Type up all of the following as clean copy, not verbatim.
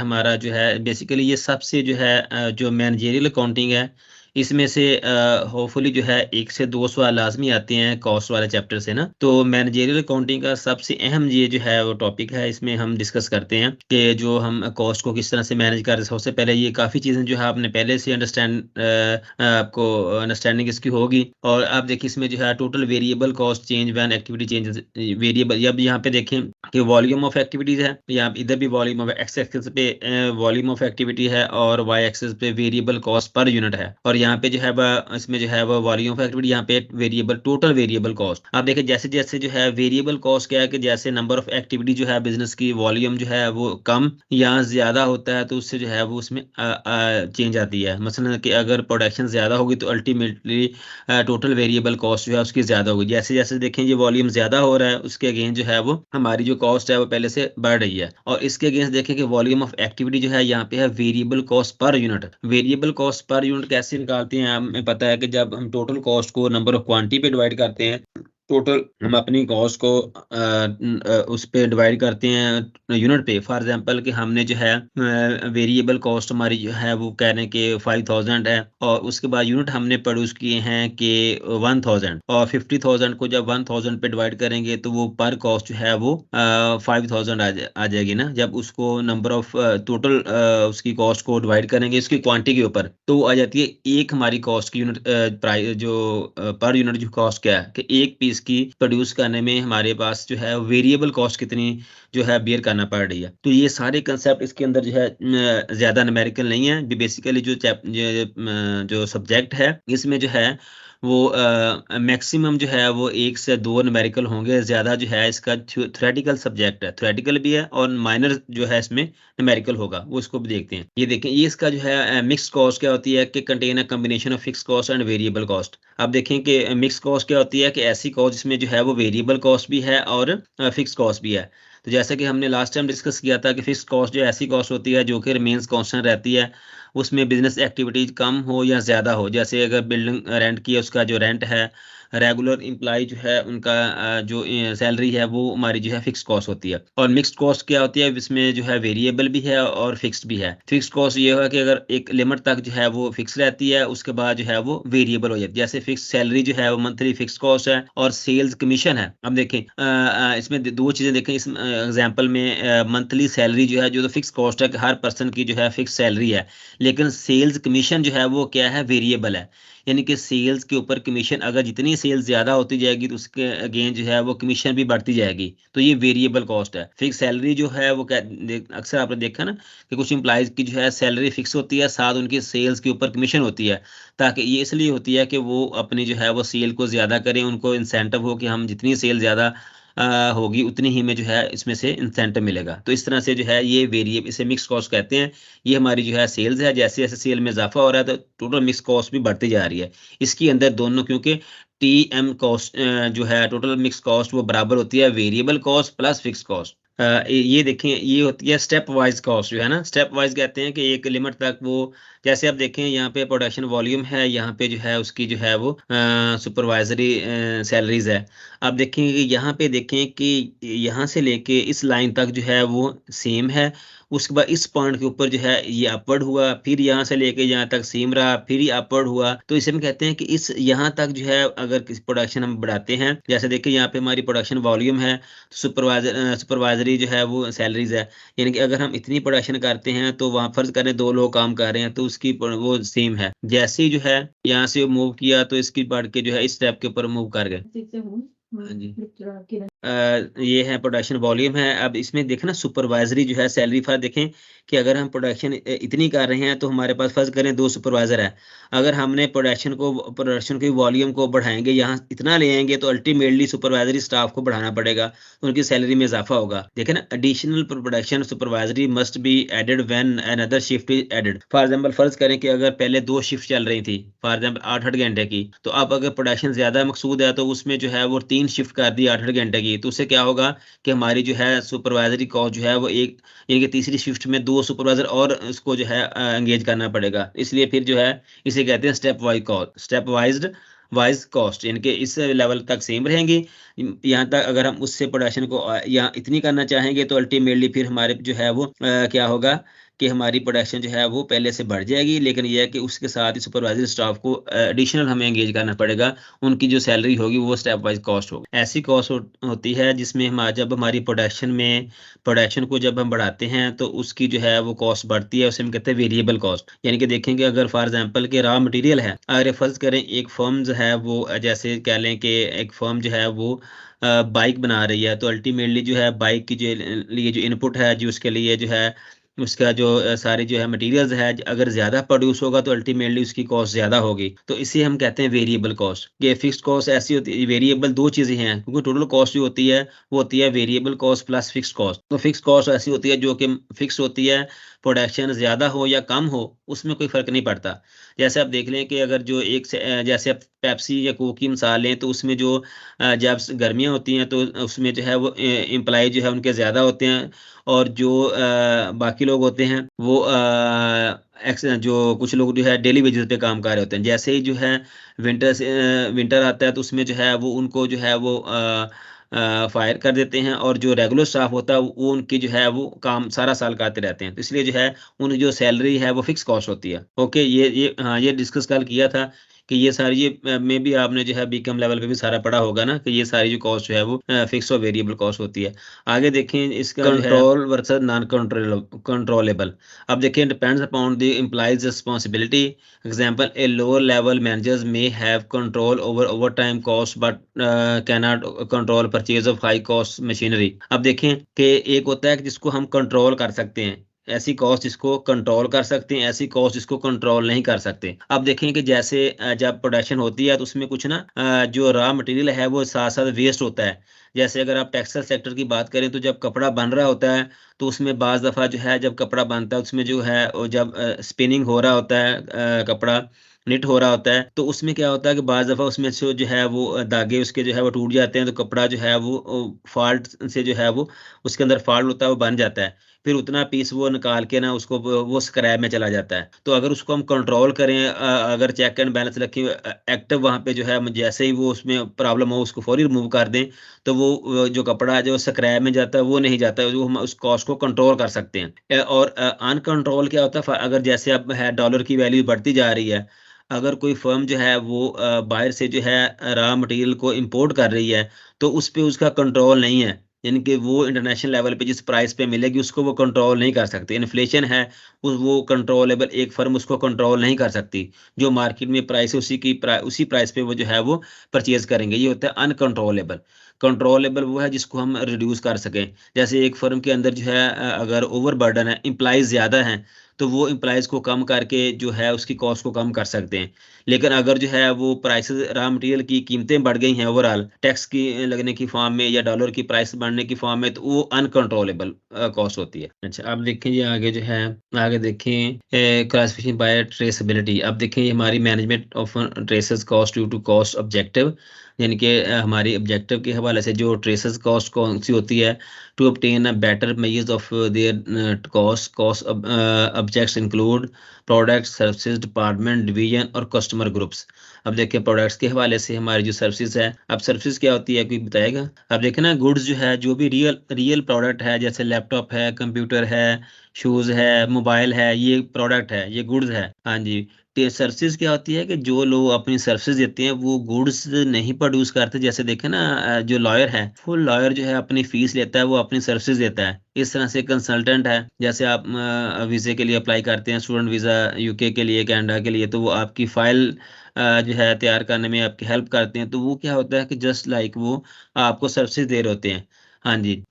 हमारा जो है बेसिकली ये सबसे जो है जो मैनेजेरियल अकाउंटिंग है इसमें से होपफुली जो है 1 से 2 सवाल लाजमी आते हैं कॉस्ट वाले चैप्टर से ना। तो मैनेजेरियल अकाउंटिंग का सबसे अहम ये जो है वो टॉपिक है, इसमें हम डिस्कस करते हैं कि जो हम कॉस्ट को किस तरह से मैनेज कर रहे हैं। सबसे पहले ये काफ़ी चीज़ें जो है आपने पहले से आपको अंडरस्टैंडिंग इसकी होगी। और आप देखिए इसमें जो है total variable cost change when activity changes variable. अब यहाँ पे देखें कि वॉल्यूम ऑफ एक्टिविटीज है, यहाँ इधर भी वॉल्यूम ऑफ एक्स एक्सिस पे वॉल्यूम ऑफ एक्टिविटी है और वाई एक्सिस पे वेरिएबल कॉस्ट पर यूनिट है। और यहाँ पे जो है इसमें जो है वो वॉल्यूम ऑफ एक्टिविटी, यहाँ पे वेरिएबल टोटल वेरिएबल कॉस्ट। आप देखिए जैसे जैसे जो है वेरिएबल कॉस्ट क्या है कि जैसे नंबर ऑफ एक्टिविटी जो है बिजनेस की वॉल्यूम जो है वो कम या ज्यादा होता है तो उससे जो है वो उसमें चेंज आती है। मसलन कि अगर प्रोडक्शन ज्यादा होगी तो अल्टीमेटली टोटल वेरिएबल कॉस्ट जो है उसकी ज्यादा होगी। जैसे जैसे देखें ये वॉल्यूम ज्यादा हो रहा है उसके अगेंस्ट जो है वो हमारी जो कॉस्ट है वो पहले से बढ़ रही है। और इसके अगेंस्ट देखें कि वॉल्यूम ऑफ एक्टिविटी जो है यहाँ पे है variable cost per unit. Variable cost per unit कैसे निकालते हैं हमें पता है कि जब हम टोटल कॉस्ट को नंबर ऑफ क्वांटिटी पे डिवाइड करते हैं, टोटल हम अपनी कॉस्ट को उस पे डिवाइड करते हैं यूनिट पे। फॉर एग्जांपल कि हमने जो है वेरिएबल कॉस्ट हमारी जो है वो कह रहे हैं कि 5000 है और उसके बाद यूनिट हमने प्रोड्यूस किए हैं कि 1000 और 50,000 को जब 1000 पे डिवाइड करेंगे तो वो पर कॉस्ट जो है वो 5000 आ जाएगी ना। जब उसको नंबर ऑफ टोटल उसकी कॉस्ट को डिवाइड करेंगे इसकी क्वांटिटी के ऊपर तो आ जाती है एक हमारी कॉस्ट की यूनिट प्राइस जो पर यूनिट जो कॉस्ट क्या है कि एक पीस की प्रोड्यूस करने में हमारे पास जो है वेरिएबल कॉस्ट कितनी जो है बेयर करना पड़ रही है। तो ये सारे कंसेप्ट इसके अंदर जो है ज्यादा न्यूमेरिकल नहीं है। बेसिकली जो सब्जेक्ट है इसमें जो है वो मैक्सिमम जो है वो 1 से 2 न्यूमेरिकल होंगे, ज्यादा जो है इसका थ्योरेटिकल सब्जेक्ट है, थ्योरेटिकल भी है और माइनर जो है इसमें न्यूमेरिकल होगा वो इसको भी देखते हैं। ये देखें ये इसका जो है मिक्स कॉस्ट क्या होती है कि contain a combination of fix cost and variable cost. अब देखें कि मिक्स कॉस्ट क्या होती है कि ऐसी कॉस्ट जिसमें जो है वो वेरिएबल कॉस्ट भी है और फिक्स कॉस्ट भी है। तो जैसा कि हमने लास्ट टाइम डिस्कस किया था कि फिक्स कॉस्ट जो ऐसी कॉस्ट होती है जो कि रिमेन्स कांस्टेंट रहती है, उसमें बिजनेस एक्टिविटीज कम हो या ज्यादा हो। जैसे अगर बिल्डिंग रेंट की है उसका जो रेंट है, रेगुलर एम्प्लॉय जो है उनका जो सैलरी है वो हमारी जो है फिक्स कॉस्ट होती है। और मिक्स्ड कॉस्ट क्या होती है, इसमें जो है वेरिएबल भी है और फिक्स्ड भी है। फिक्स्ड कॉस्ट ये है कि अगर एक लिमिट तक जो है वो फिक्स रहती है उसके बाद जो है वो वेरिएबल हो जाती है। जैसे फिक्स सैलरी जो है वो मंथली फिक्स कॉस्ट है और सेल्स कमीशन है। अब देखें इसमें दो चीजें देखें इस एग्जाम्पल में। मंथली सैलरी जो है जो तो फिक्स कॉस्ट है कि हर पर्सन की जो है फिक्स सैलरी है, लेकिन सेल्स कमीशन जो है वो क्या है वेरिएबल है। यानी कि सेल्स के ऊपर कमीशन अगर जितनी सेल्स ज्यादा होती जाएगी तो उसके अगेन जो है वो कमीशन भी बढ़ती जाएगी। तो ये वेरिएबल कॉस्ट है। फिक्स सैलरी जो है वो अक्सर आपने देखा ना कि कुछ एम्प्लॉयज की जो है सैलरी फिक्स होती है, साथ उनकी सेल्स के ऊपर कमीशन होती है। ताकि ये इसलिए होती है कि वो अपनी जो है वो सेल को ज्यादा करें, उनको इंसेंटिव हो कि हम जितनी सेल ज्यादा होगी उतनी ही में जो है इसमें से इंसेंटिव मिलेगा। तो इस तरह से जो है ये वेरिएबल, इसे मिक्स कॉस्ट कहते हैं। ये हमारी जो है सेल्स है, जैसे जैसे सेल में इजाफा हो रहा है तो टोटल मिक्स कॉस्ट भी बढ़ती जा रही है। इसके अंदर दोनों, क्योंकि टी एम कॉस्ट जो है टोटल मिक्स कॉस्ट वो बराबर होती है variable cost plus fix cost. ये देखें ये होती है स्टेप वाइज कॉस्ट जो है ना। स्टेप वाइज कहते हैं कि एक लिमिट तक वो, जैसे आप देखें यहाँ पे प्रोडक्शन वॉल्यूम है, यहाँ पे जो है उसकी जो है वो सुपरवाइजरी सैलरीज है। आप देखें कि यहाँ पे देखें कि यहाँ से लेके इस लाइन तक जो है वो सेम है। उसके बाद इस पॉइंट के ऊपर जो है ये अपवर्ड हुआ, फिर यहाँ से लेके यहाँ तक सेम रहा, फिर ये अपवर्ड हुआ। तो इसे हम कहते हैं कि इस यहाँ तक जो है अगर प्रोडक्शन हम बढ़ाते हैं, जैसे देखिए यहाँ पे हमारी प्रोडक्शन वॉल्यूम है तो सुपरवाइजरी जो है वो सैलरीज है। यानी कि अगर हम इतनी प्रोडक्शन करते हैं तो वहाँ फर्ज करें 2 लोग काम कर रहे हैं तो उसकी वो सेम है। जैसे ही जो है यहाँ से मूव किया तो इसकी बढ़ के जो है इस स्टेप के ऊपर मूव कर गए। हाँ जी। ये है प्रोडक्शन वॉल्यूम है। अब इसमें देखना सुपरवाइजरी जो है सैलरी फर्ज देखें कि अगर हम प्रोडक्शन इतनी कर रहे हैं तो हमारे पास फर्ज करें 2 सुपरवाइजर है। अगर हमने प्रोडक्शन की वॉल्यूम को बढ़ाएंगे, यहाँ इतना ले आएंगे तो अल्टीमेटली सुपरवाइजरी स्टाफ को बढ़ाना पड़ेगा, उनकी सैलरी में इजाफा होगा। देखें ना, additional production supervisory must be added when another shift is added. For example फर्ज करें कि अगर पहले 2 शिफ्ट चल रही थी, फॉर एग्जांपल 8-8 घंटे की, तो अब अगर प्रोडक्शन ज्यादा मकसूद है तो उसमें जो है वो 3 शिफ्ट कर दी 8-8 घंटे की। तो उससे क्या होगा कि हमारी जो है सुपरवाइजरी कॉस्ट जो है वो एक, यानी कि तीसरी शिफ्ट में 2 सुपरवाइजर और उसको जो है एंगेज करना पड़ेगा। इसलिए फिर जो है इसे कहते हैं step wise cost, step wise cost. यानी कि इस लेवल तक सेम रहेंगी। यहाँ तक अगर हम उससे प्रोडक्शन को यहाँ इतनी करना चाहेंगे तो अल्टीमेटली फिर हमारे जो है वो क्या होगा कि हमारी प्रोडक्शन जो है वो पहले से बढ़ जाएगी, लेकिन यह है कि उसके साथ ही सुपरवाइजरी स्टाफ को एडिशनल हमें एंगेज करना पड़ेगा, उनकी जो सैलरी होगी वो स्टेप वाइज कॉस्ट होगी। ऐसी कॉस्ट होती है जिसमें हम जब हमारी प्रोडक्शन को जब हम बढ़ाते हैं तो उसकी जो है वो कॉस्ट बढ़ती है, उसे हम कहते हैं वेरिएबल कॉस्ट। यानी कि देखेंगे अगर फॉर एग्जांपल के रॉ मटेरियल है, अगर फर्ज करें एक फर्म जो है वो जैसे कह लें कि एक फर्म जो है वो बाइक बना रही है, तो अल्टीमेटली जो है बाइक की जो लिए जो इनपुट है, जो उसके लिए जो है उसका जो सारे जो है मटेरियल्स है, अगर ज़्यादा प्रोड्यूस होगा तो अल्टीमेटली उसकी कॉस्ट ज़्यादा होगी, तो इसे हम कहते हैं वेरिएबल कॉस्ट। ये फिक्स्ड कॉस्ट ऐसी होती है, वेरिएबल दो चीज़ें हैं, क्योंकि टोटल कॉस्ट जो होती है वो होती है variable cost plus fixed cost. तो फिक्स्ड कॉस्ट ऐसी होती है जो कि फिक्स होती है, प्रोडक्शन ज़्यादा हो या कम हो उसमें कोई फ़र्क नहीं पड़ता। जैसे आप देख लें कि अगर जो एक से जैसे आप पेप्सी या कोक की मिसाल लें, तो उसमें जो जब गर्मियाँ होती हैं तो उसमें जो है वो एम्प्लॉय जो है उनके ज़्यादा होते हैं, और जो बाकी लोग होते हैं वो जो कुछ लोग जो है डेली वेजेस पे काम कर रहे होते हैं। जैसे ही जो है विंटर आता है तो उसमें जो है वो उनको जो है वो फायर कर देते हैं, और जो रेगुलर स्टाफ होता है वो उनकी जो है वो काम सारा साल करते रहते हैं, तो इसलिए जो है उनकी जो सैलरी है वो फिक्स कॉस्ट होती है। ओके, ये हाँ, ये डिस्कस कल किया था कि ये सारी ये में भी आपने जो है बीकॉम लेवल पे भी सारा पढ़ा होगा ना, कि ये सारी जो कॉस्ट जो है वो फिक्स और वेरिएबल कॉस्ट होती है। आगे देखें इसका कंट्रोल वर्सेस नॉन कंट्रोलेबल। अब देखें depends upon the employees responsibility. Example, a lower level managers may have control over overtime cost but can not control purchase of high cost machinery. अब देखें कि एक होता है कि जिसको हम कंट्रोल कर सकते हैं, ऐसी कॉस्ट जिसको कंट्रोल कर सकते हैं, ऐसी कॉस्ट जिसको कंट्रोल नहीं कर सकते। अब देखें कि जैसे जब प्रोडक्शन होती है तो उसमें कुछ ना जो रॉ मटेरियल है वो साथ साथ वेस्ट होता है। जैसे अगर आप टेक्सटाइल सेक्टर की बात करें तो जब कपड़ा बन रहा होता है तो उसमें बाज़ दफ़ा जो है जब कपड़ा बनता है उसमें जो है जब स्पिनिंग हो रहा होता है, कपड़ा निट हो रहा होता है, तो उसमें क्या होता है कि बाज़ दफ़ा उसमें से जो है वो धागे उसके जो है वो टूट जाते हैं, तो कपड़ा जो है वो फॉल्ट से जो है वो उसके अंदर फॉल्ट होता है, वो बन जाता है। फिर उतना पीस वो निकाल के ना उसको वो स्क्रैप में चला जाता है। तो अगर उसको हम कंट्रोल करें, अगर चेक एंड बैलेंस रखें, एक्टिव वहाँ पे जो है जैसे ही वो उसमें प्रॉब्लम हो उसको फौरी रिमूव कर दें, तो वो जो कपड़ा जो स्क्रैप में जाता है वो नहीं जाता है, जो हम उस कॉस्ट को कंट्रोल कर सकते हैं। और अनकंट्रोल क्या होता है, अगर जैसे अब है डॉलर की वैल्यू बढ़ती जा रही है, अगर कोई फर्म जो है वो बाहर से जो है रॉ मटेरियल को इंपोर्ट कर रही है, तो उस पे उसका कंट्रोल नहीं है, यानी कि वो इंटरनेशनल लेवल पे जिस प्राइस पे मिलेगी उसको वो कंट्रोल नहीं कर सकती। इन्फ्लेशन है वो कंट्रोलेबल एक फर्म उसको कंट्रोल नहीं कर सकती। जो मार्केट में प्राइस है उसी प्राइस पे वो जो है वो परचेज करेंगे, ये होता है अनकंट्रोलेबल। कंट्रोलेबल वो है जिसको हम रिड्यूस कर सकें। जैसे एक फर्म के अंदर जो है अगर ओवर बर्डन है, एम्प्लॉइज ज़्यादा हैं, तो वो एम्प्लॉइज को कम करके जो है उसकी कॉस्ट को कम कर सकते हैं। लेकिन अगर जो है वो प्राइसेस रॉ मटेरियल की कीमतें बढ़ गई हैं ओवरऑल टैक्स की लगने की फॉर्म में या डॉलर की प्राइस बढ़ने की फॉर्म में, तो वो अनकंट्रोलेबल कॉस्ट होती है। अच्छा, अब देखें ये आगे जो है, आगे देखें क्लासिफिकेशन बाय ट्रेसेबिलिटी। अब देखें ये हमारी management of traces cost due to cost objective, यानी कि हमारी ऑब्जेक्टिव के हवाले से जो ट्रेसेस कॉस्ट कौन सी होती है, to obtain a better measures of their cost objects include product services department division और कस्टमर ग्रुप्स। अब देखिए प्रोडक्ट्स के हवाले से हमारी जो सर्विसेज है, अब सर्विसेज क्या होती है कोई बताएगा? अब देखें ना, गुड्स जो है जो भी रियल प्रोडक्ट है, जैसे लैपटॉप है, कंप्यूटर है, शूज़ है, मोबाइल है, ये प्रोडक्ट है, ये गुड्स है। हाँ जी। सर्विसेज क्या होती है कि जो लोग अपनी सर्विसेज देते हैं वो गुड्स नहीं प्रोड्यूस करते। जैसे देखें ना, जो लॉयर है, फुल लॉयर जो है अपनी फीस लेता है, वो अपनी सर्विसेज देता है। इस तरह से कंसल्टेंट है, जैसे आप वीज़े के लिए अप्लाई करते हैं, स्टूडेंट वीज़ा यूके के लिए, कनाडा के लिए, तो वो आपकी फ़ाइल जो है तैयार करने में आपकी हेल्प करते हैं। तो वो क्या होता है कि जस्ट लाइक वो आपको सर्विसेज दे रहे होते हैं। हाँ जी।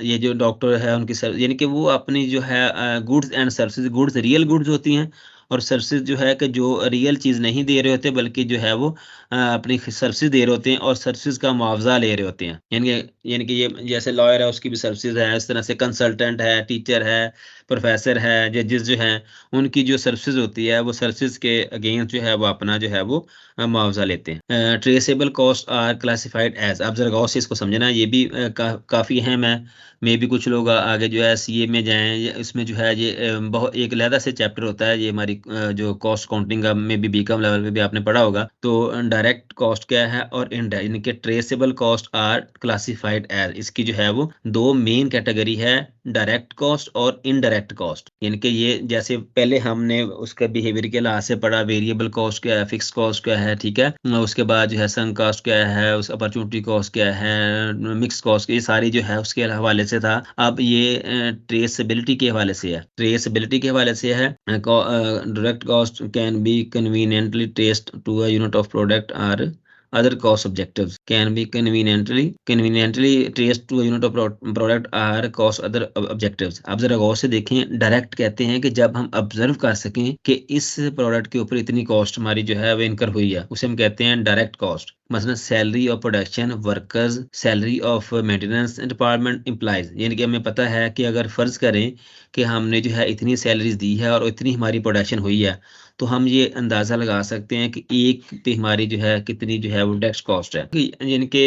ये जो डॉक्टर है उनकी सर्विस, यानी कि वो अपनी जो है goods and services, goods real goods होती हैं, और सर्विसेज जो है कि जो रियल चीज़ नहीं दे रहे होते बल्कि जो है वो अपनी सर्विसेज दे रहे होते हैं और सर्विसेज का मुआवजा ले रहे होते हैं। यानी कि ये जैसे लॉयर है उसकी भी सर्विसेज है, इस तरह से कंसल्टेंट है, टीचर है, प्रोफेसर है, जजेस जो हैं, उनकी जो सर्विसेज होती है वो सर्विसेज के अगेंस्ट जो है वो अपना जो है वो मुआवजा लेते हैं। Traceable cost are classified as. आप जरा गौर से इसको समझना, ये भी काफ़ी अहम है। भी कुछ लोग आगे जो है सीए में जाएं, इसमें जो है ये बहुत एक अलहदा से चैप्टर होता है, ये हमारी हमारी जो कॉस्ट काउंटिंग का में भी बीकॉम लेवल पे भी आपने पढ़ा होगा। तो डायरेक्ट कॉस्ट क्या है और इनडायरेक्ट, यानी कि traceable cost are classified as, इसकी जो है वो दो मेन कैटेगरी है, डायरेक्ट कॉस्ट और इनडायरेक्ट कॉस्ट। यानी कि ये जैसे पहले हमने उसका बिहेवियर के लिहाज से पढ़ा, वेरिएबल कॉस्ट क्या है, फिक्स कॉस्ट क्या है, ठीक है, उसके बाद जो है संक कॉस्ट क्या है, उस अपॉर्चुनिटी कॉस्ट क्या है, मिक्स कॉस्ट, ये सारी जो है उसके हवाले से था। अब ये ट्रेसेबिलिटी के हवाले से है, ट्रेसेबिलिटी के हवाले से है। Direct cost can be conveniently traced to a unit of product or other cost objectives can be conveniently traced to a unit of product or cost other objectives। आप जरा गौर से देखें, डायरेक्ट कहते हैं कि जब हम ऑब्जर्व कर सकें कि इस प्रोडक्ट के ऊपर इतनी कॉस्ट हमारी जो है वो इनकर हुई है, उसे हम कहते हैं डायरेक्ट कॉस्ट। मसलन salary of production workers, salary of maintenance department employees, यानी कि हमें पता है कि अगर फर्ज करें कि हमने जो है इतनी सैलरीज दी है और इतनी हमारी प्रोडक्शन हुई है, तो हम ये अंदाज़ा लगा सकते हैं कि एक पे हमारी जो है कितनी जो है वो डायरेक्ट कॉस्ट है। यानी कि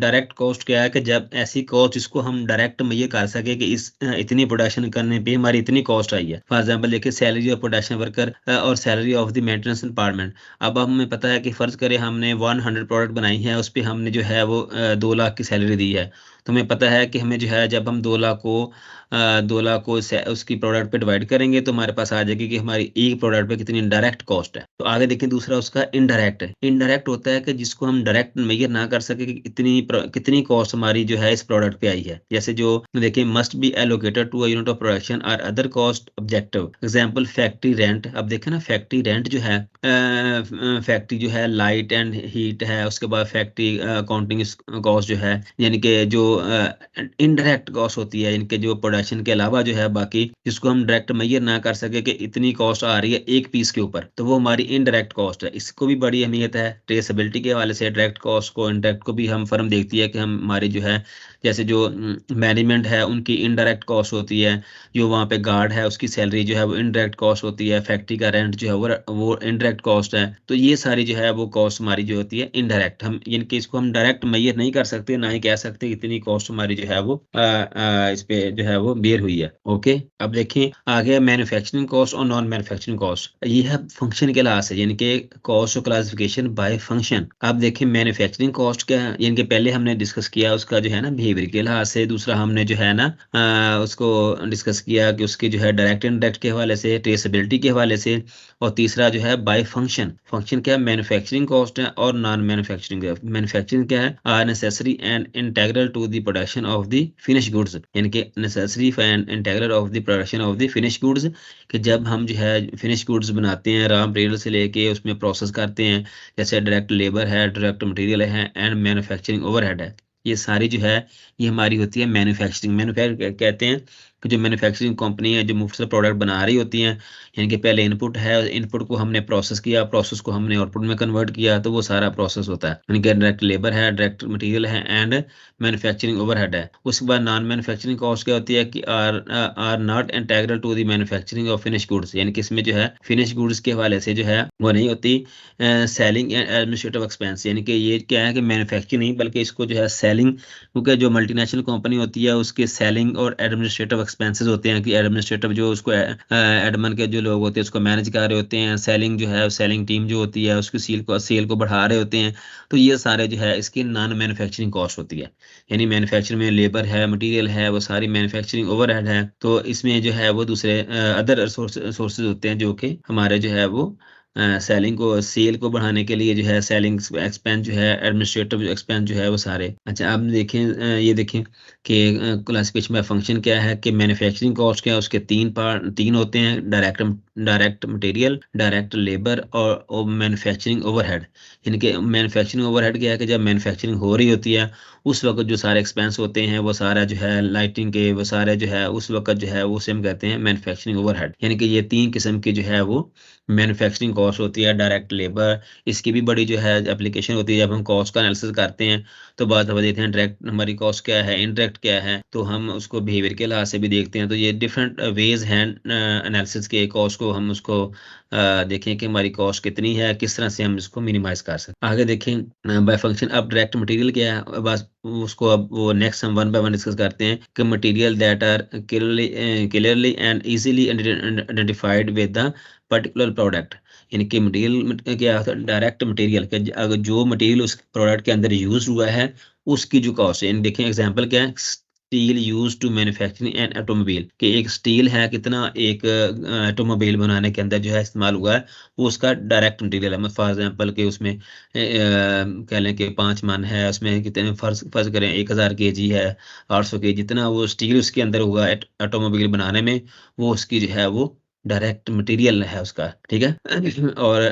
डायरेक्ट कॉस्ट क्या है कि जब ऐसी कॉस्ट जिसको हम डायरेक्ट ये कर सके कि इस इतनी प्रोडक्शन करने पे हमारी इतनी कॉस्ट आई है। फॉर एग्जांपल देखिए, सैलरी ऑफ प्रोडक्शन वर्कर और salary of the maintenance department. अब हमें पता है कि फ़र्ज़ करें हमने 100 प्रोडक्ट बनाई है, उस पर हमने जो है वो 2 लाख की सैलरी दी है। तो हमें पता है कि हमें जो है जब हम 2 लाख को उसकी प्रोडक्ट पे डिवाइड करेंगे तो हमारे पास आ जाएगी कि हमारी एक प्रोडक्ट पे कितनी डायरेक्ट कॉस्ट है। तो आगे देखिए, दूसरा उसका इनडायरेक्ट है। इनडायरेक्ट होता है कि जिसको हम डायरेक्ट मेजर ना कर सके कि कितनी कॉस्ट हमारी जो है इस प्रोडक्ट पे आई है। जैसे जो देखिए, must be allocated to a unit of production और other cost objective. Example factory rent. अब देखें ना, फैक्ट्री रेंट जो है, फैक्ट्री जो है लाइट एंड हीट है, उसके बाद फैक्ट्री अकाउंटिंग कॉस्ट जो है, यानी कि जो इनडायरेक्ट कॉस्ट होती है, इनके जो प्रोडक्शन के अलावा जो है बाकी जिसको हम डायरेक्ट मेजर ना कर सके कि इतनी कॉस्ट आ रही है एक पीस के ऊपर, तो वो हमारी इनडायरेक्ट कॉस्ट है। इसको भी बड़ी अहमियत है ट्रेसेबिलिटी के हवाले से। डायरेक्ट कॉस्ट को, इनडायरेक्ट को भी हम फर्म देखती है कि हम हमारी जो है, जैसे जो मैनेजमेंट है उनकी इनडायरेक्ट कॉस्ट होती है, जो वहाँ पे गार्ड है उसकी सैलरी जो है वो इनडायरेक्ट कॉस्ट होती है, फैक्ट्री का रेंट जो है वो इनडायरेक्ट कॉस्ट है। तो ये सारी जो है वो कॉस्ट हमारी जो होती है इनडायरेक्ट। हम इनके इसको हम डायरेक्ट मेजर नहीं कर सकते, ना ही कह सकते इतनी कॉस्ट हमारी जो है वो इस पे जो है वो बेयर हुई है। ओके, अब देखें आगे मैन्युफैक्चरिंग कॉस्ट और नॉन मैन्युफैक्चरिंग कॉस्ट। ये है फंक्शन के लिहाज से, यानी कि कॉस्ट और क्लासिफिकेशन बाय फंक्शन। अब देखिए मैन्युफैक्चरिंग कॉस्ट क्या है, यानी कि पहले हमने डिस्कस किया उसका जो है ना बिहेवियर के लिहाज से, दूसरा हमने जो है ना उसको डिस्कस किया कि उसके जो है डायरेक्ट इनडायरेक्ट के हवाले से, ट्रेसेबिलिटी के हवाले से, और तीसरा जो है बाय फंक्शन। फंक्शन क्या है, मैन्युफैक्चरिंग कॉस्ट है और नॉन मैन्युफैक्चरिंग। मैन्युफैक्चरिंग क्या है, are necessary and integral to the production of the finish goods, यानी कि necessary and integral of the production of the finish goods, कि जब हम जो है फिनिश गुड्स बनाते हैं रॉ मटेरियल से लेके उसमें प्रोसेस करते हैं, जैसे डायरेक्ट लेबर है, डायरेक्ट मटेरियल है एंड मैन्युफैक्चरिंग ओवरहेड है, ये सारी जो है ये हमारी होती है मैन्युफैक्चरिंग। मैन्युफैक्चरिंग कहते हैं कि जो मैन्युफैक्चरिंग कंपनी है जो मुख्तलिफ प्रोडक्ट बना रही होती हैं, यानी कि पहले इनपुट है, इनपुट को हमने प्रोसेस किया, प्रोसेस को हमने आउटपुट में कन्वर्ट किया, तो वो सारा प्रोसेस होता है। यानी कि डायरेक्ट लेबर है, डायरेक्ट मटेरियल है एंड मैन्युफैक्चरिंग ओवरहेड है। उसके बाद नॉन मैन्युफैक्चरिंग कॉस्ट क्या होती है कि are not integral to the manufacturing of finish goods, यानी कि इसमें जो है फिनिश गुड्स के हवाले से जो है वो नहीं होती। सेलिंग एंड एडमिनिस्ट्रेटिव एक्सपेंस, यानी कि ये क्या है कि मैन्युफैक्चरिंग नहीं बल्कि इसको जो है सेलिंग, क्योंकि जो मल्टीनेशनल कंपनी होती है उसके सेलिंग और एडमिनिस्ट्रेटिव एक्सपेंसेस होते हैं, कि एडमिनिस्ट्रेटिव जो उसको एडमन के जो लोग होते हैं उसको मैनेज कर रहे होते हैं, सेलिंग जो है सेलिंग टीम जो होती है उसकी सेल को बढ़ा रहे होते हैं, तो ये सारे जो है इसकी नॉन मैन्युफैक्चरिंग कॉस्ट होती है। यानी मैन्युफैक्चरिंग में लेबर है, मटेरियल है, वो सारी मैन्युफैक्चरिंग ओवरहेड है। तो इसमें जो है वो दूसरे अदर सोर्सेज होते हैं जो कि हमारे जो है वो सेलिंग को, सेल को बढ़ाने के लिए जो है सेलिंग एक्सपेंस जो है, एडमिनिस्ट्रेटिव एक्सपेंस जो है वो सारे। अच्छा, आप देखें ये देखें कि क्लासिफिकेशन बाय फंक्शन क्या है कि मैन्युफैक्चरिंग कॉस्ट क्या है, उसके तीन होते हैं, डायरेक्ट मटेरियल, डायरेक्ट लेबर और मैन्युफैक्चरिंग ओवरहेड। यानी कि मैन्युफैक्चरिंग ओवरहेड क्या है कि जब मैन्युफैक्चरिंग हो रही होती है उस वक्त जो सारे एक्सपेंस होते हैं वो सारा जो है लाइटिंग के वो सारे जो है उस वक्त जो है वो हम कहते हैं मैन्युफैक्चरिंग ओवरहेड। यानी कि ये 3 किस्म की जो है वो मैन्युफैक्चरिंग कॉस्ट होती है। डायरेक्ट लेबर, इसकी भी बड़ी जो है एप्लीकेशन होती है। जब हम कॉस्ट का एनालिसिस करते हैं तो बात हो देते हैं डायरेक्ट हमारी कॉस्ट क्या है, इनडायरेक्ट क्या है, तो हम उसको बिहेवियर के लिहाज से भी देखते हैं। तो ये डिफरेंट वेज हैं एनालिसिस के, कॉस्ट को हम उसको देखें कि हमारी कॉस्ट कितनी है, किस तरह से हम इसको मिनिमाइज कर सकते हैं। आगे देखें बाय फंक्शन। अब डायरेक्ट मटेरियल क्या है, बस उसको अब वो नेक्स्ट हम वन बाय वन डिस्कस करते हैं कि material that are clearly and easily identified with the particular product, इनके मटेरियल क्या होता है, डायरेक्ट मटेरियल के, अगर जो मटेरियल उस प्रोडक्ट के अंदर यूज हुआ है उसकी जो कॉस्ट है। देखें एग्जांपल क्या है, steel use to manufacturing an automobile, कि एक स्टील है कितना एक ऑटोमोबाइल बनाने के अंदर जो है इस्तेमाल हुआ है, वो उसका डायरेक्ट मटेरियल है। फॉर एग्जांपल कि उसमें कह लें कि 5 मन है, उसमें कितने फर्ज फर्ज करें 1000 kg है, 800 kg, जितना वो स्टील उसके अंदर हुआ है ऑटोमोबाइल बनाने में, वो उसकी जो है वो डायरेक्ट मटेरियल है उसका, ठीक है। और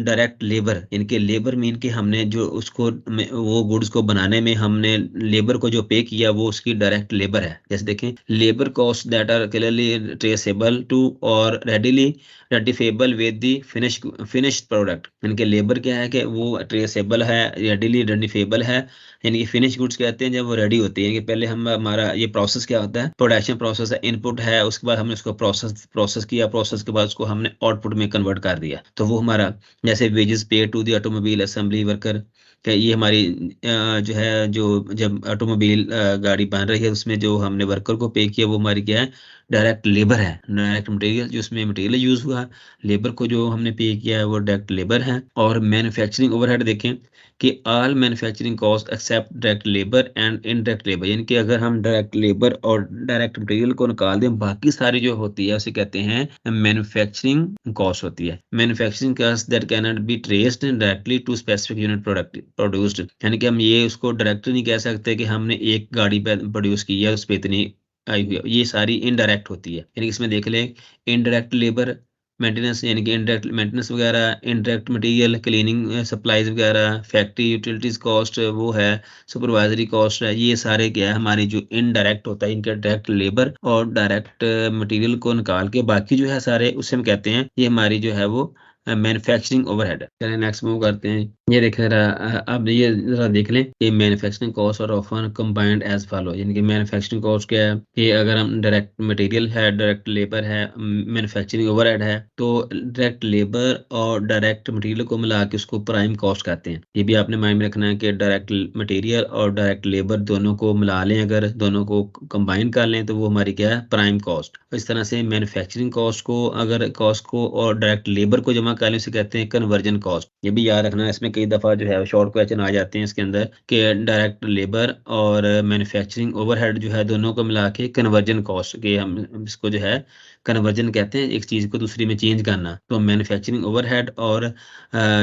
डायरेक्ट लेबर, इनके लेबर मीन के हमने जो उसको वो गुड्स को बनाने में हमने लेबर को जो पे किया वो उसकी डायरेक्ट लेबर है। जैसे देखें labour cost that are clearly traceable to और readily ratifiable with the finished product, इनके लेबर क्या है कि वो ट्रेसेबल है, रेडिली रेटिफेबल है, यानी कि फिनिश गुड्स कहते हैं जब वो रेडी होती है। कि पहले हम हमारा ये प्रोसेस क्या होता है, प्रोडक्शन प्रोसेस है, इनपुट है, उसके बाद हमने उसको प्रोसेस किया, प्रोसेस के बाद उसको हमने आउटपुट में कन्वर्ट कर दिया, तो वो हमारा जैसे wages pay to the automobile assembly worker, कि ये हमारी जो है जो जब ऑटोमोबाइल गाड़ी बन रही है उसमें जो हमने वर्कर को पे किया वो हमारी क्या है, डायरेक्ट लेबर है, डायरेक्ट मटेरियल जो उसमें मटेरियल यूज हुआ, लेबर को जो हमने पे किया है वो डायरेक्ट लेबर है। और मैन्युफैक्चरिंग ओवरहेड देखें कि all manufacturing cost except direct labour and indirect labour, यानी कि अगर हम डायरेक्ट लेबर और डायरेक्ट मटेरियल को निकाल दें, बाकी सारी जो होती है उसे कहते हैं मैन्युफैक्चरिंग कॉस्ट होती है। Manufacturing cost that can not be traced directly to specific unit product produced, यानी कि हम ये उसको डायरेक्ट नहीं कह सकते कि हमने एक गाड़ी प्रोड्यूस की है उस पर इतनी आई हुई है, ये सारी इनडायरेक्ट होती है। यानी इसमें देख लें इनडायरेक्ट लेबर, मेंटेनेंस यानी कि इनडायरेक्ट मेंटेनेंस वगैरह, इनडायरेक्ट मटेरियल, क्लीनिंग सप्लाईज वगैरह, फैक्ट्री यूटिलिटीज कॉस्ट वो है, सुपरवाइजरी कॉस्ट है, ये सारे क्या है हमारी जो इनडायरेक्ट होता है, इनका डायरेक्ट लेबर और डायरेक्ट मटेरियल को निकाल के बाकी जो है सारे उसे हम कहते हैं ये हमारी जो है वो मैन्युफैक्चरिंग ओवरहेड है। चलिए नेक्स्ट मूव करते हैं। ये देखें जरा, अब ये जरा देख लें कि मैन्युफैक्चरिंग कॉस्ट और ऑफन कंबाइंड एज फॉलो, यानी कि मैन्युफैक्चरिंग कॉस्ट क्या है कि अगर हम डायरेक्ट मटेरियल है, डायरेक्ट लेबर है, मैन्युफैक्चरिंग ओवरहेड है, तो डायरेक्ट लेबर और डायरेक्ट मटेरियल को मिला के उसको प्राइम कॉस्ट कहते हैं। ये भी आपने माइंड में रखना है कि डायरेक्ट मटेरियल और डायरेक्ट लेबर दोनों को मिला लें, अगर दोनों को कंबाइन कर लें तो वो हमारी क्या है, प्राइम कॉस्ट। इस तरह से मैन्युफैक्चरिंग कॉस्ट को, अगर कॉस्ट को और डायरेक्ट लेबर को जमा कर लें उसे कहते हैं कन्वर्जन कॉस्ट। ये भी याद रखना है, इसमें कई दफा जो है शॉर्ट क्वेश्चन आ जाते हैं इसके अंदर कि डायरेक्ट लेबर और मैन्युफैक्चरिंग ओवरहेड जो है दोनों को मिला के कन्वर्जन कॉस्ट के हम इसको जो है कन्वर्जन कहते हैं, एक चीज को दूसरी में चेंज करना। तो मैन्युफैक्चरिंग ओवरहेड और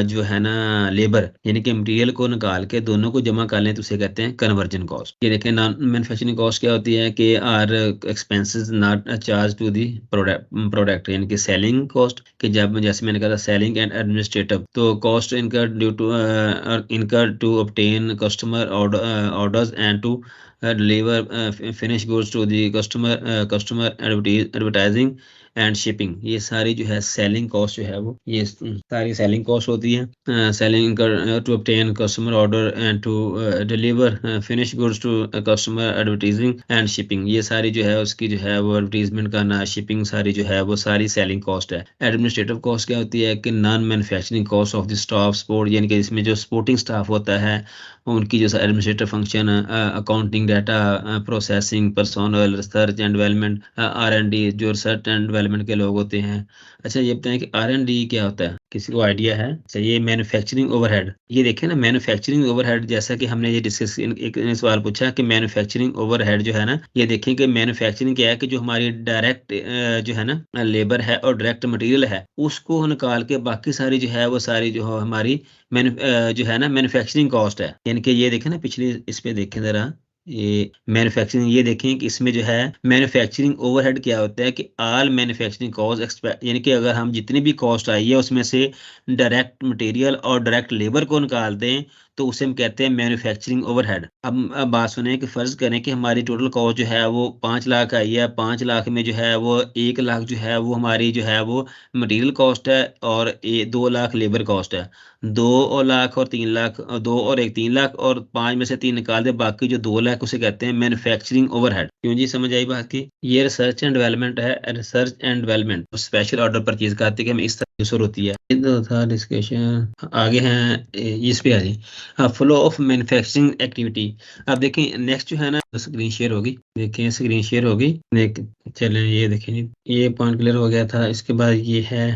जो है ना लेबर यानी कि मटेरियल को निकाल के दोनों को जमा कर लें तो उसे कहते हैं कन्वर्जन कॉस्ट। ये देखें नॉन मैन्युफैक्चरिंग कॉस्ट क्या होती है कि are expenses not charge to the product, यानी कि सेलिंग कॉस्ट, कि जब जैसे मैंने कहा था सेलिंग एंड एडमिनिस्ट्रेटिव, तो cost incur due to incur to obtain customer orders and to deliver finished goods to the customer advertising and shipping, ये सारी जो है सेलिंग कॉस्ट जो है वो ये सारी सेलिंग कॉस्ट होती है। Selling to obtain customer order and to deliver finish goods to customer advertising and shipping, ये सारी जो है उसकी जो है वो एडवर्टीजमेंट करना, शिपिंग सारी जो है वो सारी सेलिंग कॉस्ट है। एडमिनिस्ट्रेटिव कॉस्ट क्या होती है कि non manufacturing cost of the staff support, यानी कि इसमें जो सपोर्टिंग स्टाफ होता है उनकी जो administrative function, accounting, data processing, personnel, research and development, R&D, जो रिसर्च एंड डेवलपमेंट के लोग होते हैं। अच्छा ये बताएं कि R&D क्या होता है, किसी को आइडिया है? अच्छा ये मैन्युफैक्चरिंग ओवरहेड, ये देखें ना मैन्युफैक्चरिंग ओवरहेड, जैसा कि हमने ये डिस्कस एक सवाल पूछा कि मैन्युफैक्चरिंग ओवरहेड जो है ना, ये देखें कि मैन्युफैक्चरिंग क्या है कि जो हमारी डायरेक्ट जो है ना लेबर है और डायरेक्ट मटेरियल है उसको निकाल के बाकी सारी जो है वो सारी जो हमारी जो है ना मैन्युफैक्चरिंग कॉस्ट है। यानी कि ये देखें ना पिछली इस पे देखें जरा, ये मैन्युफैक्चरिंग, ये देखें कि इसमें जो है मैन्युफैक्चरिंग ओवरहेड क्या होता है कि ऑल मैन्युफैक्चरिंग कॉस्ट, यानी कि अगर हम जितनी भी कॉस्ट आई है उसमें से डायरेक्ट मटेरियल और डायरेक्ट लेबर को निकाल दें तो उसे हम कहते हैं मैन्युफैक्चरिंग ओवरहेड। अब बात सुने कि फर्ज करें कि हमारी टोटल कॉस्ट जो है वो 5 लाख आई है, 5 लाख में जो है वो 1 लाख जो है वो हमारी जो है वो मटेरियल कॉस्ट है और 2 लाख लेबर कॉस्ट है। 2 लाख और 3 लाख, 2 और 1 3 लाख और 5 में से 3 निकाल दे, बाकी जो 2 लाख उसे कहते हैं मैन्युफैक्चरिंग ओवरहेड। क्यों जी, समझ आई बात की? ये रिसर्च एंड डेवलपमेंट है, research and development special order पर चीज करते कि हमें इस तरह होती है। ये तो था डिस्कशन, आगे हैं इस पे आ जाए। Flow of manufacturing activity. अब देखें नेक्स्ट जो है ना, स्क्रीन शेयर होगी, देखें स्क्रीन शेयर होगी, चलें ये देखें ये पॉइंट क्लियर हो गया था। इसके बाद ये है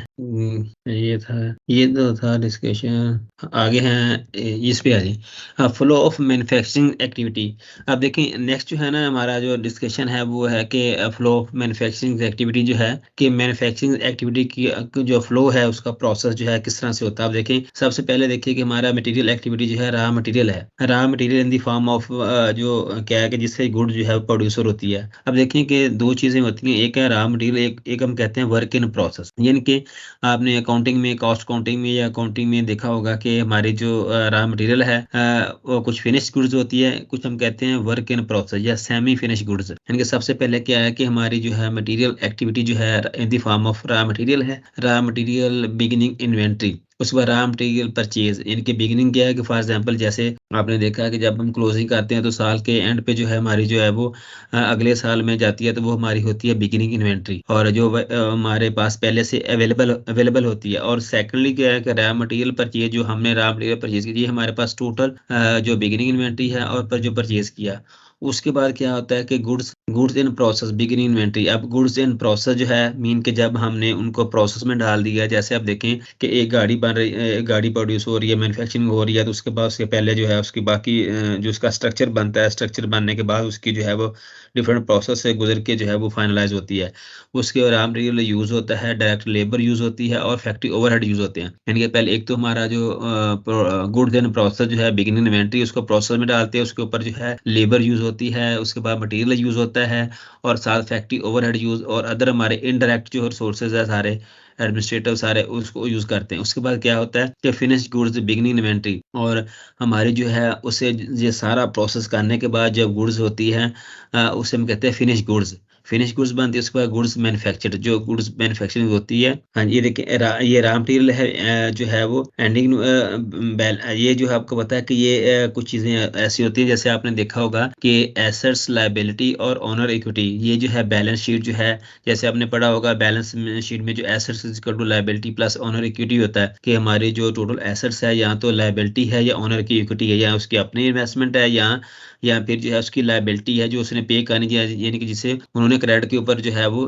ये था, ये तो था डिस्कशन, आगे हैं इस पे आ जाए, फ्लो ऑफ मैन्युफैक्चरिंग एक्टिविटी। अब देखें नेक्स्ट जो है ना हमारा जो डिस्कशन है वो है कि फ्लो ऑफ मैन्युफैक्चरिंग एक्टिविटी जो है कि मैन्युफैक्चरिंग एक्टिविटी की जो फ्लो है उसका प्रोसेस जो है किस तरह से होता है। अब देखें सबसे पहले देखिए कि हमारा मटेरियल एक्टिविटी जो है रॉ मटेरियल है, raw material in the form of जो क्या है कि जिससे गुड जो है प्रोड्यूसर होती है। अब देखें कि दो चीजें होती हैं, एक है रॉ मटेरियल, एक हम कहते हैं वर्क इन प्रोसेस। यानी कि आपने अकाउंटिंग में, कॉस्ट अकाउंटिंग में या अकाउंटिंग में देखा होगा कि हमारी जो रॉ मटेरियल है वो कुछ फिनिश गुड्स होती है, कुछ हम कहते हैं वर्क इन प्रोसेस या सेमी फिनिश गुड्स। यानी कि सबसे पहले क्या है कि हमारी जो है मटेरियल एक्टिविटी जो है in the form of raw material है, रॉ मटेरियल बिगिनिंग इन्वेंट्री, उसके बाद रॉ मटेरियल परचेज। इनकी बिगिनिंग क्या है कि फॉर एग्जांपल जैसे आपने देखा है कि जब हम क्लोजिंग करते हैं तो साल के एंड पे जो है हमारी जो है वो अगले साल में जाती है, तो वो हमारी होती है बिगिनिंग इन्वेंट्री, और जो हमारे पास पहले से अवेलेबल होती है। और सेकंडली क्या है कि रॉ मटेरियल परचेज, जो हमने रॉ मटेरियल परचेज की हमारे पास टोटल जो बिगिनिंग इन्वेंट्री है और पर जो परचेज किया। उसके बाद क्या होता है कि goods in process beginning inventory. अब गुड्स इन प्रोसेस जो है मीन के जब हमने उनको प्रोसेस में डाल दिया, जैसे आप देखें कि एक गाड़ी बन रही है, गाड़ी प्रोड्यूस हो रही है, मैन्युफैक्चरिंग हो रही है, तो उसके बाद उसके पहले जो है उसकी बाकी जो उसका स्ट्रक्चर बनता है, स्ट्रक्चर बनने के बाद उसकी जो है वो डिफरेंट प्रोसेस से गुजर के जो है वो फाइनलाइज होती है। उसके रॉ मटेरियल यूज होता है, डायरेक्ट लेबर यूज होती है और फैक्ट्री ओवरहेड यूज होते हैं। यानी कि पहले एक तो हमारा जो गुड्स इन प्रोसेस जो है बिगिनिंग इन्वेंट्री, उसको प्रोसेस में डालते हैं, उसके ऊपर जो है लेबर यूज होती है, उसके बाद मटेरियल यूज होता है और साथ फैक्ट्री ओवरहेड यूज और अदर हमारे इनडायरेक्ट जो रिसोर्सेज है सारे एडमिनिस्ट्रेटिव सारे उसको यूज करते हैं। उसके बाद क्या होता है कि फिनिश गुड्स बिगिनिंग इन्वेंट्री, और हमारी जो है उसे ये सारा प्रोसेस करने के बाद जो गुड्स होती है उसे हम कहते हैं फिनिश गुड्स। फिनिश गुड्स बनती है, उसके बाद गुड्स मैन्युफैक्चर्ड, जो गुड्स मैन्युफैक्चरिंग होती है। हाँ ये देखिए ये रॉ मटेरियल है जो है वो एंडिंग ये जो है आपको पता है कि ये कुछ चीजें ऐसी होती है, जैसे आपने देखा होगा कि एसेट्स लायबिलिटी और ओनर इक्विटी, ये जो है बैलेंस शीट जो है, जैसे आपने पढ़ा होगा बैलेंस शीट में जो assets is equal to liability plus owner equity होता है, कि हमारी जो टोटल एसेट्स है या तो लायबिलिटी है या ओनर की इक्विटी है, या उसकी अपनी इन्वेस्टमेंट है या फिर जो है उसकी लायबिलिटी है जो उसने पे करनी है, यानी कि जिसे उन्होंने क्रेडिट के ऊपर जो है वो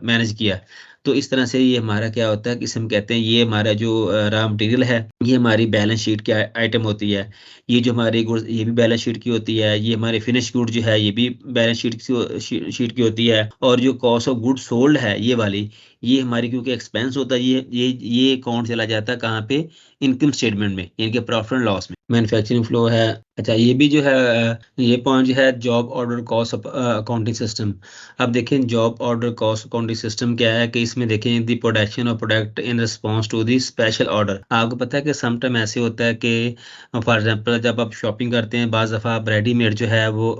मैनेज किया। तो इस तरह से ये हमारा क्या होता है कि हम कहते हैं ये हमारा जो रॉ मटेरियल है ये हमारी बैलेंस शीट की आइटम होती है। ये जो हमारी गुड्स ये भी बैलेंस शीट की होती है, ये हमारे फिनिश गुड जो है ये भी बैलेंस शीट की होती है। और जो कॉस्ट ऑफ गुड सोल्ड है ये वाली, ये हमारी क्योंकि एक्सपेंस होता है, ये अकाउंट चला जाता है कहाँ पे, इनकम स्टेटमेंट में, यानी कि प्रॉफिट एंड लॉस में। मैन्युफैक्चरिंग फ्लो है। अच्छा ये भी जो है ये पॉइंट जो है job order cost accounting system. अब देखें job order cost accounting system क्या है कि इसमें देखें the production of product in response to the special order. आपको पता है कि समटाइम ऐसे होता है कि फॉर एग्जांपल जब आप शॉपिंग करते हैं, बाज़ दफ़ा आप रेडीमेड जो है वो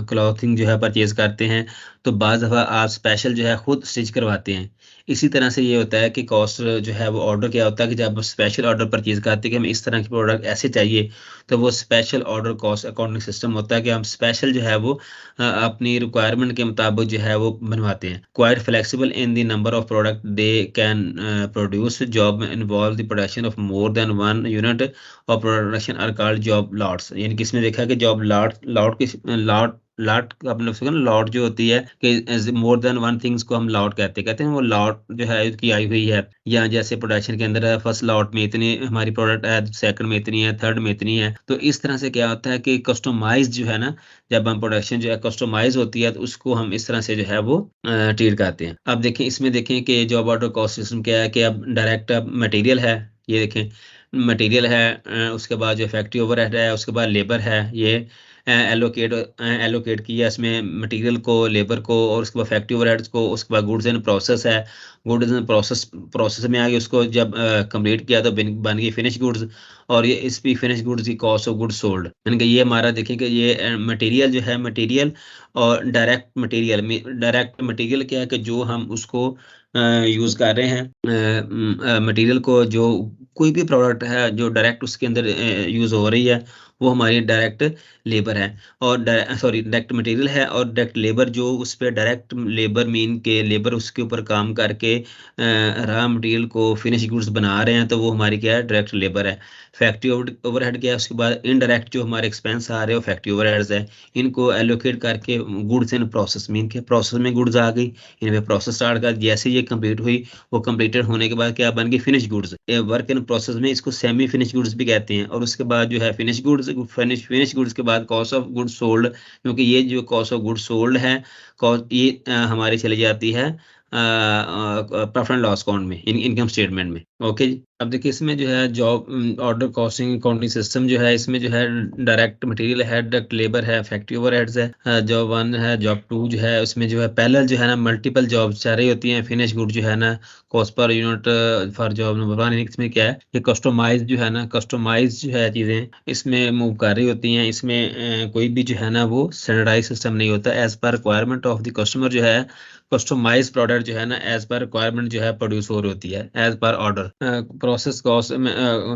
क्लॉथिंग जो है परचेज करते हैं, तो बाज़ दफ़ा आप स्पेशल जो है खुद स्टिच करवाते हैं। इसी तरह से ये होता है कि कॉस्ट जो है वो ऑर्डर क्या होता है कि जब आप स्पेशल ऑर्डर परचेज करते हैं कि हमें इस तरह की प्रोडक्ट ऐसे चाहिए, तो वो special order cost accounting system होता है कि हम स्पेशल जो है वो अपनी रिक्वायरमेंट के मुताबिक जो है वो बनवाते हैं। Quite flexible in the number of product they can produce, job involve the production of more than one unit of production are called job lots. यानी कि इसमें देखा कि जॉब लॉट आपने सुना लॉट जो होती है कि मोर देन वन थिंग्स को हम लॉट कहते हैं वो लॉट जो है उसकी आई हुई है, या जैसे प्रोडक्शन के अंदर है फर्स्ट लॉट में इतनी हमारी प्रोडक्ट है, सेकंड में इतनी है, थर्ड में इतनी है। तो इस तरह से क्या होता है कि कस्टमाइज जो है ना, जब हम प्रोडक्शन जो है कस्टमाइज होती है तो उसको हम इस तरह से जो है वो ट्रीट करते हैं। अब देखें इसमें देखें कि जॉब ऑर्डर कॉस्ट सिस्टम क्या है कि अब डायरेक्ट मटेरियल है, ये देखें मटेरियल है, उसके बाद जो फैक्ट्री ओवरहेड है, उसके बाद लेबर है, ये एलोकेट किया इसमें मटेरियल को, लेबर को, और उसके बाद फैक्ट्री ओवरहेड्स को। उसके बाद गुड्स एंड प्रोसेस है, गुड्स एंड प्रोसेस में आगे उसको जब कंप्लीट किया तो बन गई फिनिश गुड्स, और ये इस भी फिनिश गुड्स की कॉस्ट ऑफ गुड्स सोल्ड। यानी कि ये हमारा देखें कि ये मटेरियल जो है मटेरियल और डायरेक्ट मटेरियल क्या है कि जो हम उसको यूज़ कर रहे हैं मटेरियल को, जो कोई भी प्रोडक्ट है जो डायरेक्ट उसके अंदर यूज़ हो रही है वो हमारी डायरेक्ट लेबर है, और डायरेक्ट मटेरियल है, और डायरेक्ट लेबर जो उस पर डायरेक्ट लेबर मीन के लेबर उसके ऊपर काम करके रॉ मटेरियल को फिनिश गुड्स बना रहे हैं, तो वो हमारी क्या है डायरेक्ट लेबर है। फैक्ट्री ओवरहेड क्या है, उसके बाद इनडायरेक्ट जो हमारे एक्सपेंस आ रहे हैं वो फैक्ट्री ओवरहेड्स है। इनको एलोकेट करके गुड्स इन प्रोसेस, मीन के प्रोसेस में गुड्स आ गई, इनमें प्रोसेस स्टार्ट कर, जैसे ये कंप्लीट हुई वो कंप्लीटेड होने के बाद क्या बन गई, finish goods. Work in process में इसको सेमी फिनिश गुड्स भी कहते हैं। और उसके बाद जो है फिनिश गुड्स, फिनिश गुड्स के बाद कॉस्ट ऑफ गुड्स सोल्ड, क्योंकि ये जो कॉस्ट ऑफ गुड्स सोल्ड है ये हमारी चली जाती है प्रॉफिट एंड लॉस अकाउंट में, इनकम स्टेटमेंट में। ओके जी, अब देखिए इसमें जो है job order costing accounting system जो है, इसमें जो है डायरेक्ट मटेरियल है, डायरेक्ट लेबर है, फैक्ट्री ओवरहेड्स है, जॉब 1 है, जॉब 2 जो है उसमें जो है पैरेलल जो है ना मल्टीपल जॉब्स चल रही होती हैं। फिनिश गुड जो है ना cost per unit for job number 1, इसमें क्या है ये कस्टमाइज जो है ना, कस्टमाइज जो है चीज़ें इसमें मूव कर रही होती हैं। इसमें कोई भी जो है ना वो स्टैंडर्डाइज सिस्टम नहीं होता, as per requirement of the customer जो है कस्टमाइज प्रोडक्ट जो है ना एज पर रिक्वायरमेंट जो है प्रोड्यूस हो रही होती है as per order. Process cost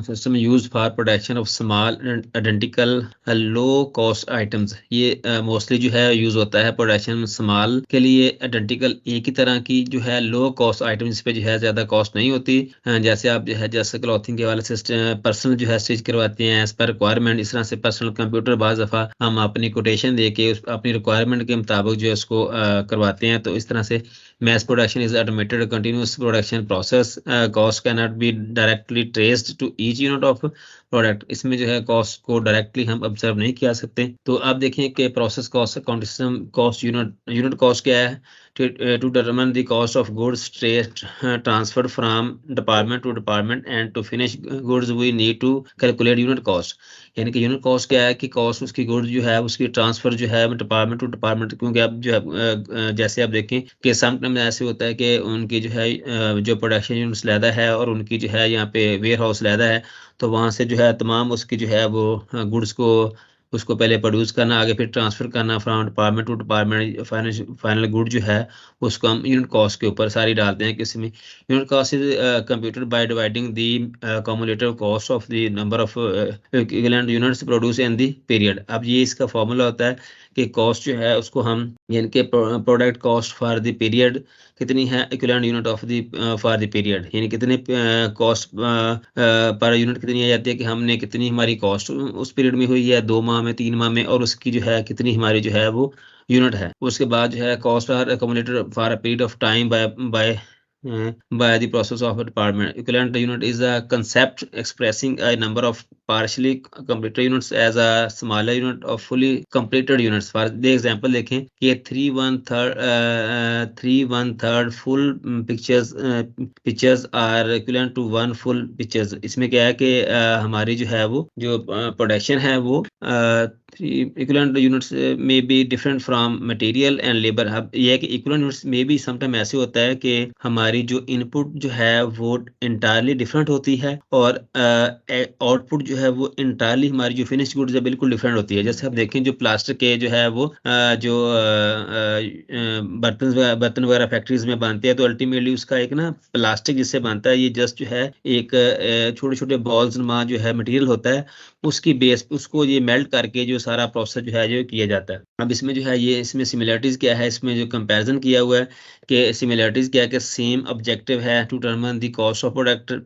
system use for production of small identical low cost items, ये मोस्टली जो है यूज होता है प्रोडक्शन स्मॉल के लिए, आइडेंटिकल एक ही तरह की जो है लो कॉस्ट आइटम, इस पे जो है ज्यादा कॉस्ट नहीं होती। जैसे आप जो है जैसे क्लॉथिंग के वाले सिस्टम पर्सनल जो है स्टिच करवाते हैं एज पर रिक्वायरमेंट, इस तरह से पर्सनल कंप्यूटर बाज दफा हम अपनी कोटेशन दे के अपनी रिक्वायरमेंट के मुताबिक जो है उसको करवाते हैं। तो इस तरह से mass production is automated continuous production process, cost cannot be directly traced to each unit of product, इसमें जो है कॉस्ट को डायरेक्टली हम ऑब्जर्व नहीं किया सकते। तो आप देखें कि process cost account system cost unit cost क्या है, to determine the cost of goods transferred from department to department and to finish goods we need to calculate unit cost। यानी कि यूनिट कॉस्ट क्या है कि कॉस्ट उसकी goods जो है उसकी ट्रांसफर जो है डिपार्टमेंट टू डिपार्टमेंट, क्योंकि आप जो है जैसे आप देखें कि समटाइम ऐसे होता है कि उनकी जो है जो प्रोडक्शन यूनिट्स लैदा है और उनकी जो है यहाँ पे वेयर हाउस लैदा है, तो वहाँ से जो है तमाम उसकी जो है वो गुड्स को उसको पहले प्रोड्यूस करना, आगे फिर ट्रांसफर करना from department to department, final good जो है उसको हम यूनिट कॉस्ट के ऊपर सारी डालते हैं। किसी में unit cost is computed by dividing the cumulative cost of the number of equivalent units produce in the period. अब ये इसका फॉर्मूला होता है कि कॉस्ट जो है उसको हम यानी कि product cost for the period कितनी है, equivalent unit of the for the period, यानी कितने कॉस्ट पर यूनिट कितनी आ जाती है कि हमने कितनी हमारी कॉस्ट उस पीरियड में हुई है, 2 माह में, 3 माह में, और उसकी जो है कितनी हमारी जो है वो यूनिट है। उसके बाद जो है cost are accommodated for a period of time by the process of a department। Equivalent unit is a concept expressing a number of partially completed units as a smaller unit of fully completed units। For the example देखें कि 3/1/3 full pictures are equivalent to 1 full pictures। इसमें क्या है कि हमारी जो है वो जो प्रोडक्शन है वो equivalent units may be different from material and labor। अब ये है कि equivalent units में भी समटाइम ऐसे होता है कि हमारी जो इनपुट जो है वो इंटायरली डिफरेंट होती है और आउटपुट जो है वो इंटायरली हमारी जो फिनिश गुड्स है बिल्कुल डिफरेंट होती है। जैसे आप देखें जो प्लास्टिक के जो है वो जो बर्तन वगैरह फैक्ट्रीज में बनते हैं, तो अल्टीमेटली उसका एक ना प्लास्टिक जिससे बनता है ये जस्ट जो है एक छोटे छोटे बॉल्स नुमा जो है मटेरियल होता है, उसकी बेस उसको ये मेल्ट करके जो सारा प्रोसेस जो है जो किया जाता है। अब इसमें जो है ये इसमें सिमिलरिटीज क्या है, इसमें जो कंपैरिजन किया हुआ है कि सिमिलरिटीज क्या है कि सेम ऑब्जेक्टिव है to determine the cost of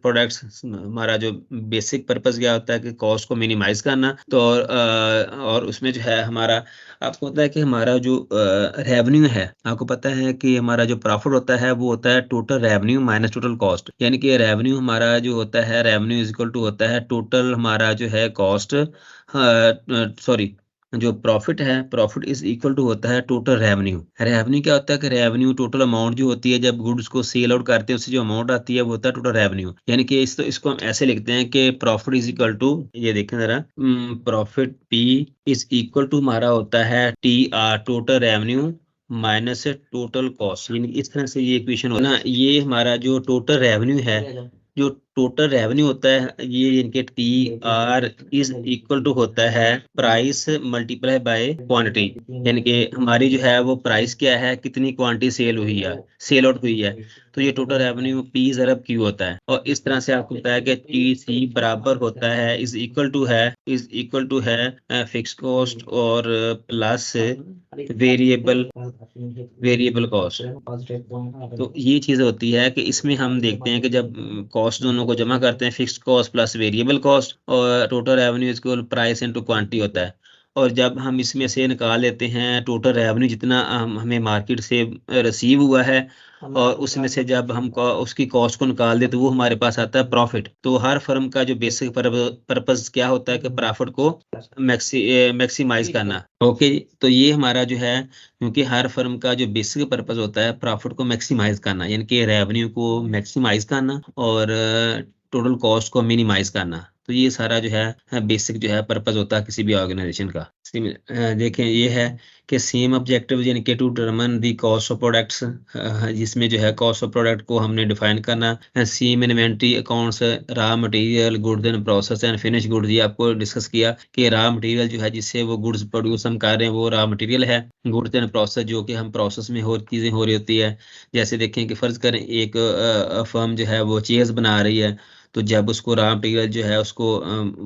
products. हमारा जो बेसिक पर्पस क्या होता है कि कॉस्ट को मिनिमाइज करना। तो और उसमें जो है हमारा आपको पता है कि हमारा जो रेवेन्यू है, आपको पता है कि हमारा जो प्रॉफिट होता है वो होता है total revenue minus total cost. यानी कि रेवेन्यू हमारा जो होता है रेवेन्यू इज इक्वल टू होता है टोटल हमारा जो है कॉस्ट, सॉरी जो प्रॉफिट है प्रॉफिट इज इक्वल टू होता है टोटल रेवेन्यू। रेवेन्यू क्या होता है कि रेवेन्यू टोटल अमाउंट जो होती है जब गुड्स को सेल आउट करते हैं उससे जो अमाउंट आती है वो होता है टोटल रेवेन्यू। यानी कि इसको हम ऐसे लिखते हैं कि प्रॉफिट इज इक्वल टू, ये देखें जरा, profit P is equal to हमारा होता है T R total revenue minus total cost. यानी इस तरह से ये इक्वेशन होना, ये हमारा जो टोटल रेवेन्यू है, जो टोटल रेवेन्यू होता है ये इनके T R is equal to होता है प्राइस मल्टीप्लाई बाय क्वांटिटी। यानी कि हमारी जो है वो प्राइस क्या है, कितनी क्वांटिटी सेल हुई है, सेल आउट हुई है, तो ये टोटल रेवेन्यू पी ज़रब क्यू होता है। और इस तरह से आपको पता है कि टी सी बराबर होता है इज इक्वल टू है फिक्स कॉस्ट और प्लस वेरिएबल कॉस्ट। तो ये चीज़ होती है कि इसमें हम देखते हैं कि जब कॉस्ट दोनों को जमा करते हैं, fixed cost plus variable cost, और total revenue equal price into quantity होता है। और जब हम इसमें से निकाल लेते हैं टोटल रेवेन्यू जितना हमें मार्केट से रिसीव हुआ है, और उसमें से जब हम उसकी कॉस्ट को निकाल दे तो वो हमारे पास आता है प्रॉफिट। तो हर फर्म का जो बेसिक पर्पस क्या होता है कि प्रॉफिट को मैक्सिमाइज करना। ओके, तो ये हमारा जो है, क्योंकि हर फर्म का जो बेसिक पर्पस होता है प्रॉफिट को मैक्सिमाइज करना, यानी कि रेवेन्यू को मैक्सिमाइज करना और टोटल कॉस्ट को मिनिमाइज करना। तो ये सारा जो है बेसिक जो है पर्पस होता है किसी भी ऑर्गेनाइजेशन का। देखें, ये है कि सेम ऑब्जेक्टिव यानी कि to determine the cost of products, जिसमें जो है कॉस्ट ऑफ प्रोडक्ट को हमने डिफाइन करना। Same inventory accounts, raw material, goods in process and finish goods. ये आपको डिस्कस किया कि रॉ मटेरियल जो है जिससे वो गुड्स प्रोड्यूस हम कर रहे हैं वो रॉ मटेरियल है। गुड्स इन प्रोसेस जो कि हम प्रोसेस में और चीज़ें हो रही होती है। जैसे देखें कि फ़र्ज़ करें एक फर्म जो है वो चेयर्स बना रही है, तो जब उसको रॉ मटेरियल जो है उसको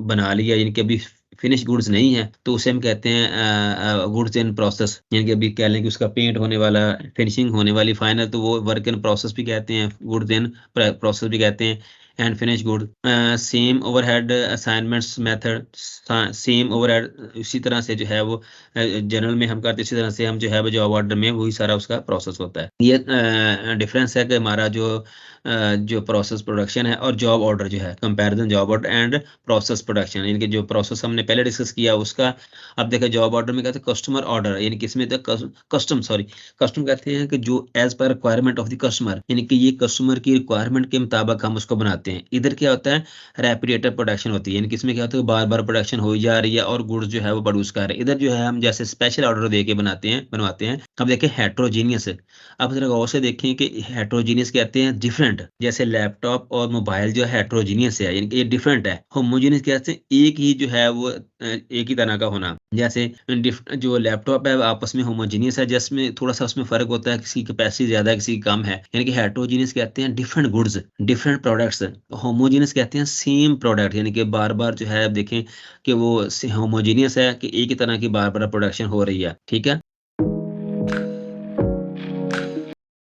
बना लिया, यानी कि अभी फिनिश गुड्स नहीं है, तो उसे हम कहते हैं गुड्स इन प्रोसेस। यानी कि अभी कह लें कि उसका पेंट होने वाला, फिनिशिंग होने वाली फाइनल, तो वो वर्क इन प्रोसेस भी कहते हैं, गुड्स इन प्रोसेस भी कहते हैं, and finish good. Same overhead assignments method, same overhead इसी तरह से जो है वो जनरल में हम करते इसी तरह से हम जो है वो जॉब ऑर्डर में वही सारा उसका प्रोसेस होता है। ये डिफरेंस है कि हमारा जो प्रोसेस प्रोडक्शन है और जॉब ऑर्डर जो है, comparison job order and process production, यानी कि जो प्रोसेस हमने पहले डिस्कस किया उसका। अब देखा जॉब ऑर्डर में कहते हैं कस्टमर ऑर्डर, यानी कि इसमें कस्टम कहते हैं कि जो as per requirement of the customer, यानी कि ये कस्टमर की रिक्वायरमेंट के मुताबिक हम उसको बनाते हैं। इधर क्या होता है, रैपिड प्रोडक्शन होती है, यानी कि इसमें क्या होता है बार बार प्रोडक्शन हो जा रही है और गुड्स जो है वो प्रोड्यूस कर रहे हैं। इधर जो है हम जैसे स्पेशल ऑर्डर दे के बनवाते हैं। अब देखें हेट्रोजीनियस, अब जरा गौर से देखें कि हेट्रोजीनियस कहते हैं डिफरेंट। जैसे लैपटॉप और मोबाइल जो हेट्रोजीनियस है, यानी कि ये डिफरेंट है। होमोजीनियस कहते हैं एक ही जो है वो एक ही तरह का होना। जैसे जो लैपटॉप है आपस में होमोजीनियस है, जिसमें थोड़ा सा उसमें फर्क होता है, किसी की कैपेसिटी ज्यादा है किसी की कम है। यानी कि हेट्रोजीनियस कहते हैं different goods, different products. Homogeneous कहते हैं सेम प्रोडक्ट, यानी कि बार बार जो है देखें कि वो होमोजीनियस है कि एक ही तरह की बार बार प्रोडक्शन हो रही है। ठीक है,